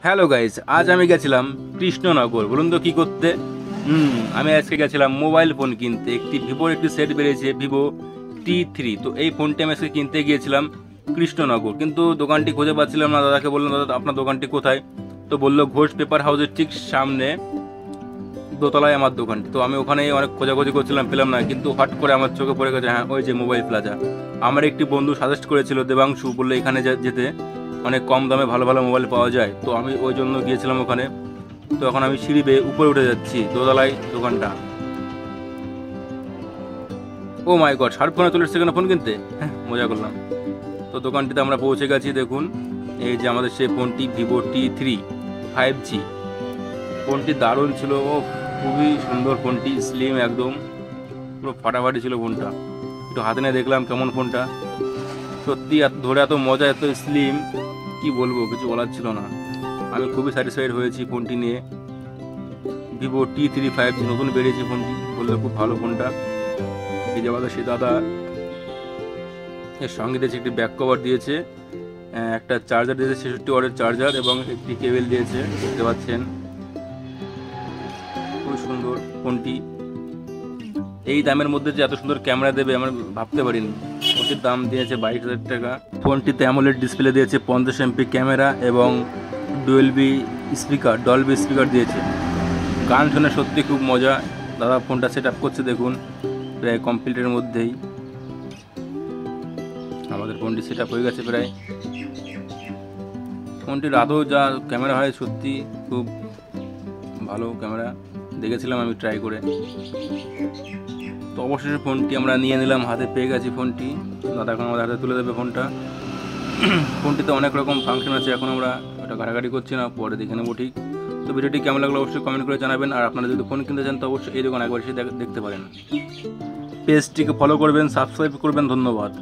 Hello guys, আজ আমি গেছিলাম কৃষ্ণনগর। বলুন তো কি করতে? আমি আজকে গেছিলাম মোবাইল ফোন কিনতে। ভিভোর একটি সেট বেরিয়েছে, ভিভো T3। তো এই ফোনটি আমি আজকে কিনতে গিয়েছিলাম কৃষ্ণনগর, কিন্তু দোকানটি খুঁজে পাচ্ছিলাম না। দাদাকে বললাম, দাদা আপনার দোকানটি কোথায়? তো বললো ঘোষ পেপার হাউসের ঠিক সামনে দোতলায় আমার দোকানটি। তো আমি ওখানেই অনেক খোঁজাখুঁজি করছিলাম, পেলাম না। কিন্তু হট করে আমার চোখে পড়ে গেছে, হ্যাঁ ওই যে মোবাইল প্লাজা। আমার একটি বন্ধু সাজেস্ট করেছিল, দেবাংশু, বললো এখানে যেতে অনেক কম দামে ভালো ভালো মোবাইল পাওয়া যায়। তো আমি ওই জন্য গিয়েছিলাম ওখানে। তো এখন আমি সিঁড়ি বেয়ে উপরে উঠে যাচ্ছি, দোতলায় দোকানটা। ও মাই গড, শাহরুখ খানের চলে এসেছে কেন ফোন কিনতে? হ্যাঁ, মজা করলাম। তো দোকানটিতে আমরা পৌঁছে গেছি। দেখুন, এই যে আমাদের সেই ফোনটি, ভিভো T3 5G। ফোনটি দারুণ ছিল, ও খুবই সুন্দর ফোনটি, স্লিম একদম, পুরো ফাটাফাটি ছিল ফোনটা। একটু হাতে নিয়ে দেখলাম কেমন ফোনটা। সত্যি এত ধরে এত মজা, এত স্লিম, কি বলবো, কিছু বলার ছিল না। আমি খুবই স্যাটিসফাইড হয়েছি ফোনটি নিয়ে। ভিভো T3 5G নতুন বেরিয়েছে ফোনটি, বললো খুব ভালো ফোনটা। এই যে আমাদের সে দাদা, এর সঙ্গে দিয়েছে একটি ব্যাক কভার দিয়েছে, একটা চার্জার দিয়েছে, 66 ওয়াটের চার্জার, এবং একটি কেবল দিয়েছে, দেখতে পাচ্ছেন। খুব সুন্দর ফোনটি। এই দামের মধ্যে যে এত সুন্দর ক্যামেরা দেবে আমরা ভাবতে পারিনি। ফোনটির দাম দিয়েছে 22,000 টাকা। ফোনটিতে অ্যামোলেড ডিসপ্লে দিয়েছে, 50 MP ক্যামেরা, এবং ডলবি স্পিকার দিয়েছে। গান শুনে সত্যি খুব মজা। দাদা ফোনটা সেট আপ করছে, দেখুন প্রায় কমপ্লিটের মধ্যেই আমাদের ফোনটি সেট আপ হয়ে গেছে প্রায়। ফোনটির আদৌ যা ক্যামেরা হয়, সত্যি খুব ভালো ক্যামেরা, দেখেছিলাম আমি ট্রাই করে। তো অবশেষে ফোনটি আমরা নিয়ে নিলাম, হাতে পেয়ে গেছি ফোনটি। দাদা এখন আমাদের হাতে তুলে দেবে ফোনটা। ফোনটিতে অনেক রকম ফাংশন আছে, এখন আমরা ওটা ঘাটাঘাটি করছি না, পরে দেখে নেবো ঠিক। তো ভিডিওটি কেমন লাগলো অবশ্যই কমেন্ট করে জানাবেন। আর আপনারা যদি ফোন কিনতে চান তো অবশ্যই এই দোকান একবার এসে দেখতে পারেন। পেজটিকে ফলো করবেন, সাবস্ক্রাইব করবেন। ধন্যবাদ।